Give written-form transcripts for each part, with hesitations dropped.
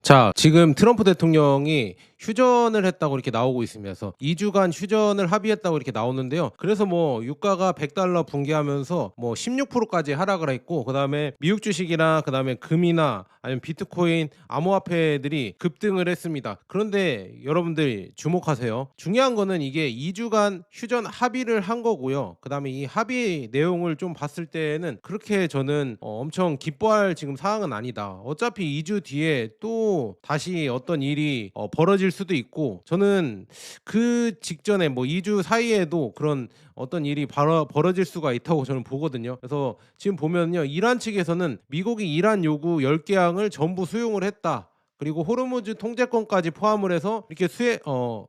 자, 지금 트럼프 대통령이 휴전을 했다고 이렇게 나오고 있으면서 2주간 휴전을 합의했다고 이렇게 나오는데요. 그래서 뭐 유가가 $100 붕괴하면서 뭐 16%까지 하락을 했고, 그다음에 미국 주식이나 그다음에 금이나 아니면 비트코인, 암호화폐들이 급등을 했습니다. 그런데 여러분들 주목하세요. 중요한 거는 이게 2주간 휴전 합의를 한 거고요. 그다음에 이 합의 내용을 좀 봤을 때는 그렇게 저는 엄청 기뻐할 지금 상황은 아니다. 어차피 2주 뒤에 또 다시 어떤 일이 벌어질 수도 있고, 저는 그 직전에 뭐 2주 사이에도 그런 어떤 일이 벌어질 수가 있다고 저는 보거든요. 그래서 지금 보면요, 이란 측에서는 미국이 이란 요구 10개항을 전부 수용을 했다. 그리고 호르무즈 통제권까지 포함을 해서 이렇게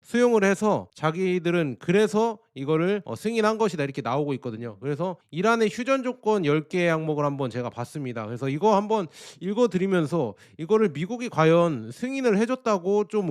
수용을 해서 자기들은 그래서 이거를 승인한 것이다, 이렇게 나오고 있거든요. 그래서 이란의 휴전 조건 10개 항목을 한번 제가 봤습니다. 그래서 이거 한번 읽어드리면서 이거를 미국이 과연 승인을 해줬다고 좀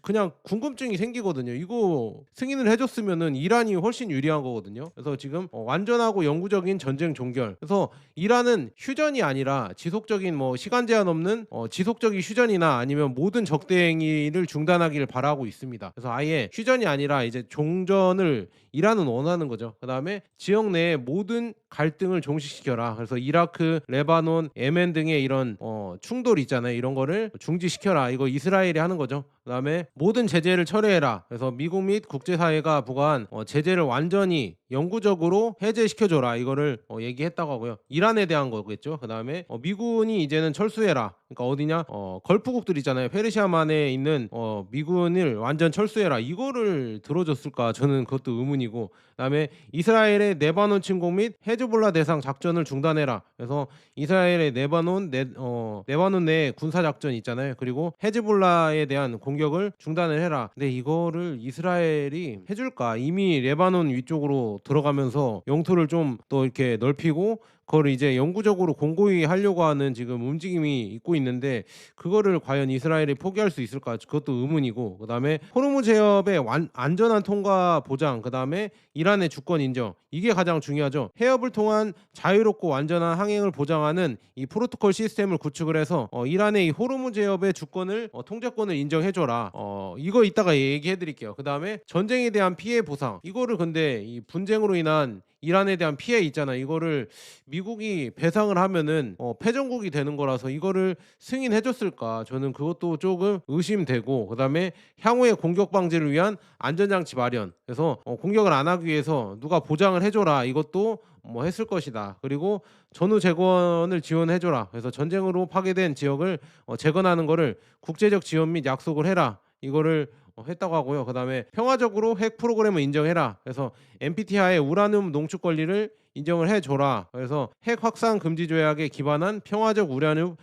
그냥 궁금증이 생기거든요. 이거 승인을 해줬으면은 이란이 훨씬 유리한 거거든요. 그래서 지금 완전하고 영구적인 전쟁 종결. 그래서 이란은 휴전이 아니라 지속적인 뭐 시간 제한 없는 지속적인 휴전이나 아니면 모든 적대 행위를 중단하기를 바라고 있습니다. 그래서 아예 휴전이 아니라 이제 종전을 이란은 원하는 거죠. 그다음에 지역 내의 모든 갈등을 종식시켜라. 그래서 이라크, 레바논, 예멘 등의 이런 충돌 있잖아요. 이런 거를 중지시켜라. 이거 이스라엘이 하는 거죠. 그다음에 모든 제재를 철회해라. 그래서 미국 및 국제사회가 부과한 제재를 완전히 영구적으로 해제시켜줘라. 이거를 얘기했다고 하고요. 이란에 대한 거겠죠. 그다음에 미군이 이제는 철수해라. 그러니까 어디냐? 걸프국들 있잖아요. 페르시아만에 있는 미군을 완전 철수해라. 이거를 들어줬을까? 저는 그것도 의문이고. 그다음에 이스라엘의 레바논 침공 및 헤즈볼라 대상 작전을 중단해라. 그래서 이스라엘의 레바논 내 군사 작전 있잖아요. 그리고 헤즈볼라에 대한 공격을 중단을 해라. 근데 이거를 이스라엘이 해줄까? 이미 레바논 위쪽으로 들어가면서 영토를 좀 또 이렇게 넓히고 그걸 이제 영구적으로 공고히 하려고 하는 지금 움직임이 있고 있는데, 그거를 과연 이스라엘이 포기할 수 있을까? 그것도 의문이고. 그다음에 호르무즈 해협의 안전한 통과 보장, 그다음에 이란의 주권 인정, 이게 가장 중요하죠. 해협을 통한 자유롭고 완전한 항행을 보장하는 이 프로토콜 시스템을 구축을 해서 이란의 이 호르무즈 해협의 주권을 통제권을 인정해줘라. 이거 이따가 얘기해 드릴게요. 그다음에 전쟁에 대한 피해 보상, 이거를 근데 이 분쟁으로 인한 이란에 대한 피해 있잖아. 이거를 미국이 배상을 하면은 패전국이 되는 거라서 이거를 승인해줬을까? 저는 그것도 조금 의심되고, 그다음에 향후의 공격 방지를 위한 안전장치 마련. 그래서 공격을 안 하기 위해서 누가 보장을 해줘라. 이것도 뭐 했을 것이다. 그리고 전후 재건을 지원해줘라. 그래서 전쟁으로 파괴된 지역을 재건하는 거를 국제적 지원 및 약속을 해라. 이거를 했다고 하고요. 그다음에 평화적으로 핵 프로그램을 인정해라. 그래서 NPT하에 우라늄 농축 권리를 인정을 해줘라. 그래서 핵 확산 금지 조약에 기반한 평화적 우라늄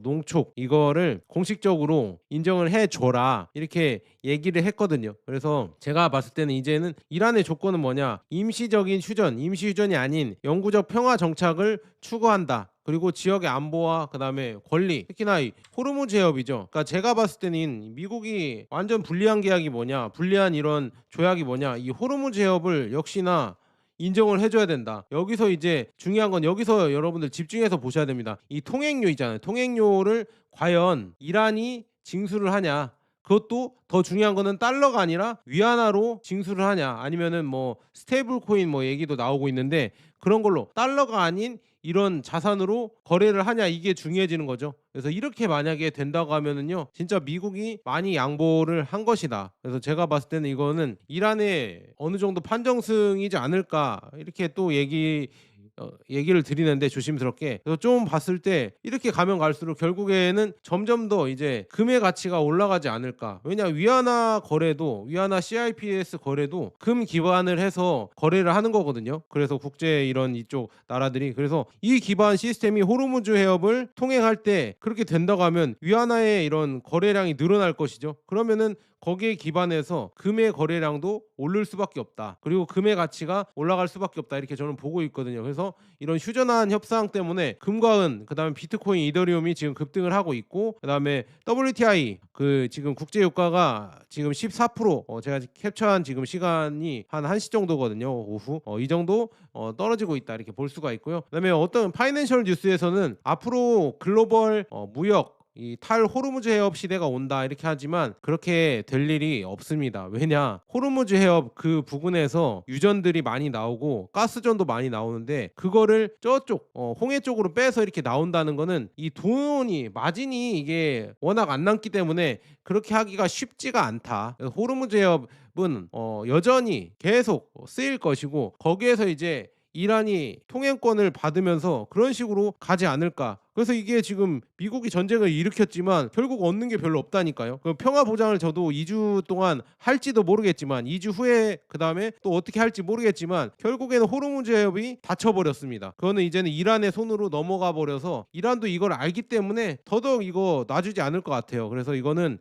농축, 이거를 공식적으로 인정을 해줘라. 이렇게 얘기를 했거든요. 그래서 제가 봤을 때는 이제는 이란의 조건은 뭐냐? 임시적인 휴전, 임시 휴전이 아닌 영구적 평화 정착을 추구한다. 그리고 지역의 안보와 그다음에 권리, 특히나 이 호르무즈 해협이죠. 그러니까 제가 봤을 때는 미국이 완전 불리한 계약이 뭐냐, 불리한 이런 조약이 뭐냐, 이 호르무즈 해협을 역시나 인정을 해줘야 된다. 여기서 이제 중요한 건, 여기서 여러분들 집중해서 보셔야 됩니다. 이 통행료 있잖아요. 통행료를 과연 이란이 징수를 하냐. 그것도 더 중요한 거는 달러가 아니라 위안화로 징수를 하냐, 아니면은 뭐 스테이블 코인 뭐 얘기도 나오고 있는데, 그런 걸로 달러가 아닌 이런 자산으로 거래를 하냐, 이게 중요해지는 거죠. 그래서 이렇게 만약에 된다고 하면은요, 진짜 미국이 많이 양보를 한 것이다. 그래서 제가 봤을 때는 이거는 이란의 어느 정도 판정승이지 않을까, 이렇게 또 얘기를 드리는데, 조심스럽게. 그래서 좀 봤을 때 이렇게 가면 갈수록 결국에는 점점 더 이제 금의 가치가 올라가지 않을까. 왜냐, 위안화 CIPS 거래도 금 기반을 해서 거래를 하는 거거든요. 그래서 국제 이런 이쪽 나라들이, 그래서 이 기반 시스템이 호르무즈 해협을 통행할 때 그렇게 된다고 하면 위안화의 이런 거래량이 늘어날 것이죠. 그러면은 거기에 기반해서 금의 거래량도 오를 수밖에 없다. 그리고 금의 가치가 올라갈 수밖에 없다. 이렇게 저는 보고 있거든요. 그래서 이런 휴전한 협상 때문에 금과 은, 그다음에 비트코인, 이더리움이 지금 급등을 하고 있고, 그다음에 WTI 그 지금 국제 유가가 지금 14%, 제가 캡처한 지금 시간이 한 1시 정도거든요. 오후 이 정도 떨어지고 있다, 이렇게 볼 수가 있고요. 그다음에 어떤 파이낸셜 뉴스에서는 앞으로 글로벌 무역 이 탈호르무즈 해협 시대가 온다 이렇게 하지만 그렇게 될 일이 없습니다. 왜냐? 호르무즈 해협 그 부근에서 유전들이 많이 나오고 가스전도 많이 나오는데 그거를 저쪽 홍해 쪽으로 빼서 이렇게 나온다는 거는 이 돈이 마진이 이게 워낙 안 남기 때문에 그렇게 하기가 쉽지가 않다. 그래서 호르무즈 해협은 여전히 계속 쓰일 것이고 거기에서 이제 이란이 통행권을 받으면서 그런 식으로 가지 않을까. 그래서 이게 지금 미국이 전쟁을 일으켰지만 결국 얻는 게 별로 없다니까요. 그 평화 보장을 저도 2주 동안 할지도 모르겠지만 2주 후에 그다음에 또 어떻게 할지 모르겠지만 결국에는 호르무즈 해협이 닫혀버렸습니다. 그거는 이제는 이란의 손으로 넘어가 버려서 이란도 이걸 알기 때문에 더더욱 이거 놔주지 않을 것 같아요. 그래서 이거는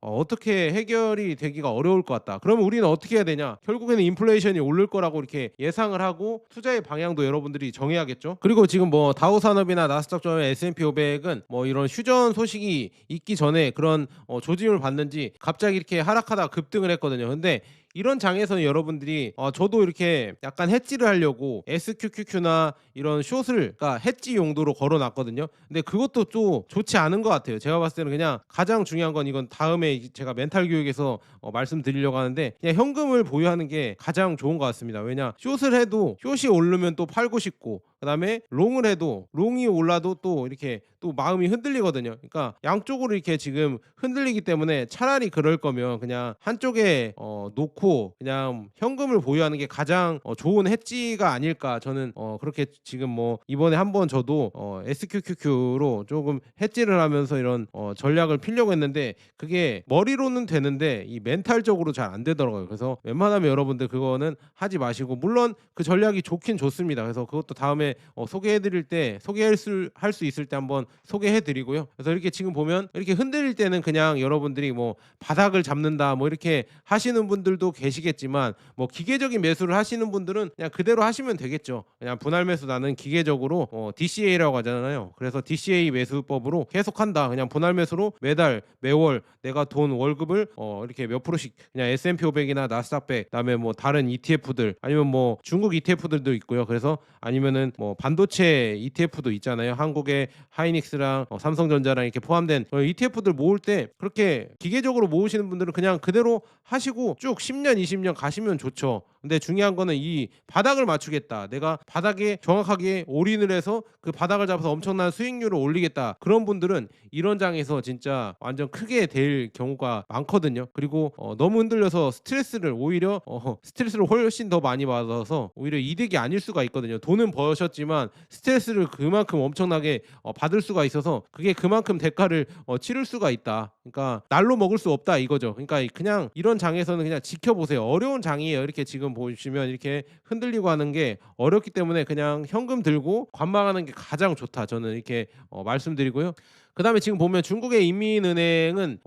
어떻게 해결이 되기가 어려울 것 같다. 그러면 우리는 어떻게 해야 되냐? 결국에는 인플레이션이 오를 거라고 이렇게 예상을 하고 투자의 방향도 여러분들이 정해야겠죠. 그리고 지금 뭐 다우산업이나 나스닥 조합, S&P 500은 뭐 이런 휴전 소식이 있기 전에 그런 조짐을 봤는지 갑자기 이렇게 하락하다가 급등을 했거든요. 근데 이런 장에서는 여러분들이 저도 이렇게 약간 해지를 하려고 SQQQ나 이런 숏을 그러니까 해지 용도로 걸어놨거든요. 근데 그것도 또 좋지 않은 것 같아요. 제가 봤을 때는 그냥 가장 중요한 건 이건 다음에 제가 멘탈 교육에서 말씀드리려고 하는데 그냥 현금을 보유하는 게 가장 좋은 것 같습니다. 왜냐 숏을 해도 숏이 오르면 또 팔고 싶고 그다음에 롱을 해도 롱이 올라도 또 이렇게 또 마음이 흔들리거든요. 그러니까 양쪽으로 이렇게 지금 흔들리기 때문에 차라리 그럴 거면 그냥 한쪽에 놓고 그냥 현금을 보유하는 게 가장 좋은 해지가 아닐까. 저는 그렇게 지금 뭐 이번에 한번 저도 SQQQ로 조금 해지를 하면서 이런 전략을 피려고 했는데 그게 머리로는 되는데 이 멘탈적으로 잘 안 되더라고요. 그래서 웬만하면 여러분들 그거는 하지 마시고 물론 그 전략이 좋긴 좋습니다. 그래서 그것도 다음에 소개해드릴 때 소개할 수 있을 때 한번 소개해드리고요. 그래서 이렇게 지금 보면 이렇게 흔들릴 때는 그냥 여러분들이 뭐 바닥을 잡는다 뭐 이렇게 하시는 분들도 계시겠지만 뭐 기계적인 매수를 하시는 분들은 그냥 그대로 하시면 되겠죠. 그냥 분할 매수 나는 기계적으로 DCA라고 하잖아요. 그래서 DCA 매수법으로 계속한다. 그냥 분할 매수로 매달 매월 내가 돈 월급을 이렇게 몇 프로씩 그냥 S&P 500이나 나스닥 100 그다음에 뭐 다른 ETF들 아니면 뭐 중국 ETF들도 있고요. 그래서 아니면은 뭐 반도체 ETF도 있잖아요. 한국의 하이닉스랑 삼성전자랑 이렇게 포함된 ETF들 모을 때 그렇게 기계적으로 모으시는 분들은 그냥 그대로 하시고 쭉 10년 20년 가시면 좋죠. 근데 중요한 거는 이 바닥을 맞추겠다. 내가 바닥에 정확하게 올인을 해서 그 바닥을 잡아서 엄청난 수익률을 올리겠다. 그런 분들은 이런 장에서 진짜 완전 크게 될 경우가 많거든요. 그리고 너무 흔들려서 스트레스를 오히려 스트레스를 훨씬 더 많이 받아서 오히려 이득이 아닐 수가 있거든요. 돈은 버셨지만 스트레스를 그만큼 엄청나게 받을 수가 있어서 그게 그만큼 대가를 치를 수가 있다. 그러니까 날로 먹을 수 없다 이거죠. 그러니까 그냥 이런 장에서는 그냥 지켜보세요. 어려운 장이에요. 이렇게 지금 보시면 이렇게 흔들리고 하는 게 어렵기 때문에 그냥 현금 들고 관망하는 게 가장 좋다. 저는 이렇게 말씀드리고요. 그다음에 지금 보면 중국의 인민은행은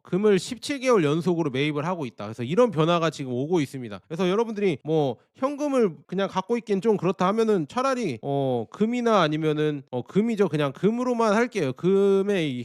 금을 17개월 연속으로 매입을 하고 있다. 그래서 이런 변화가 지금 오고 있습니다. 그래서 여러분들이 뭐 현금을 그냥 갖고 있긴 좀 그렇다 하면은 차라리 금이나 아니면은 금이죠. 그냥 금으로만 할게요. 금에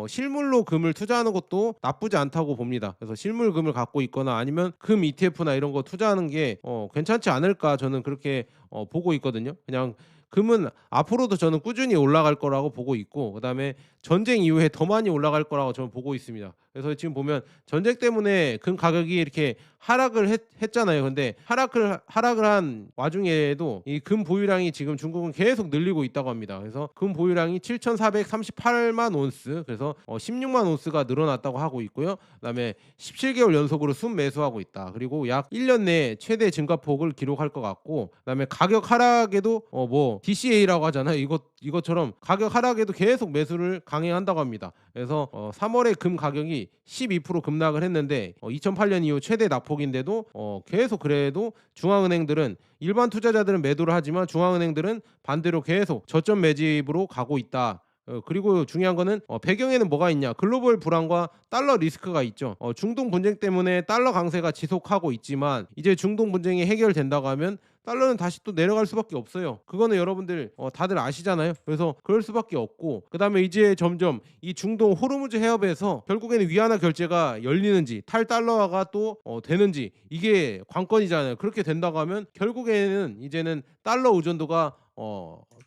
실물로 금을 투자하는 것도 나쁘지 않다고 봅니다. 그래서 실물 금을 갖고 있거나 아니면 금 ETF나 이런 거 투자하는 게 괜찮지 않을까 저는 그렇게 보고 있거든요. 그냥 금은 앞으로도 저는 꾸준히 올라갈 거라고 보고 있고 그다음에 전쟁 이후에 더 많이 올라갈 거라고 저는 보고 있습니다. 그래서 지금 보면 전쟁 때문에 금 가격이 이렇게 하락을 했잖아요. 근데 하락을 한 와중에도 이 금 보유량이 지금 중국은 계속 늘리고 있다고 합니다. 그래서 금 보유량이 7,438만 온스 그래서 16만 온스가 늘어났다고 하고 있고요. 그다음에 17개월 연속으로 순매수하고 있다. 그리고 약 1년 내에 최대 증가폭을 기록할 것 같고 그다음에 가격 하락에도 뭐 DCA라고 하잖아요. 이것처럼 가격 하락에도 계속 매수를 강행한다고 합니다. 그래서 3월에 금 가격이 12% 급락을 했는데 2008년 이후 최대 낙폭인데도 계속 그래도 중앙은행들은 일반 투자자들은 매도를 하지만 중앙은행들은 반대로 계속 저점 매집으로 가고 있다. 그리고 중요한 거는 배경에는 뭐가 있냐 글로벌 불안과 달러 리스크가 있죠. 중동 분쟁 때문에 달러 강세가 지속하고 있지만 이제 중동 분쟁이 해결된다고 하면 달러는 다시 또 내려갈 수밖에 없어요. 그거는 여러분들 다들 아시잖아요. 그래서 그럴 수밖에 없고 그다음에 이제 점점 이 중동 호르무즈 해협에서 결국에는 위안화 결제가 열리는지 탈달러화가 또 되는지 이게 관건이잖아요. 그렇게 된다고 하면 결국에는 이제는 달러 의존도가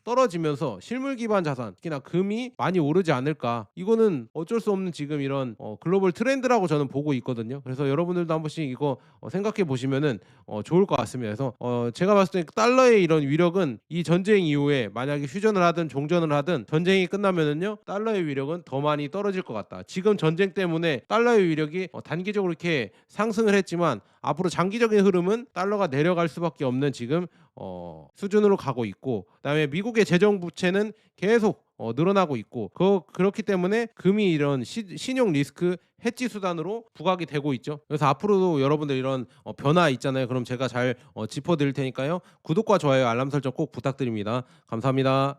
떨어지면서 실물 기반 자산, 특히나 금이 많이 오르지 않을까. 이거는 어쩔 수 없는 지금 이런 글로벌 트렌드라고 저는 보고 있거든요. 그래서 여러분들도 한 번씩 이거 생각해 보시면은 좋을 것 같습니다. 그래서 제가 봤을 때 달러의 이런 위력은 이 전쟁 이후에 만약에 휴전을 하든 종전을 하든 전쟁이 끝나면은요 달러의 위력은 더 많이 떨어질 것 같다. 지금 전쟁 때문에 달러의 위력이 단기적으로 이렇게 상승을 했지만 앞으로 장기적인 흐름은 달러가 내려갈 수밖에 없는 지금 수준으로 가고 있고, 그다음에 미국의 재정 부채는 계속 늘어나고 있고, 그렇기 때문에 금이 이런 신용 리스크 해지 수단으로 부각이 되고 있죠. 그래서 앞으로도 여러분들 이런 변화 있잖아요. 그럼 제가 잘 짚어드릴 테니까요. 구독과 좋아요, 알람 설정 꼭 부탁드립니다. 감사합니다.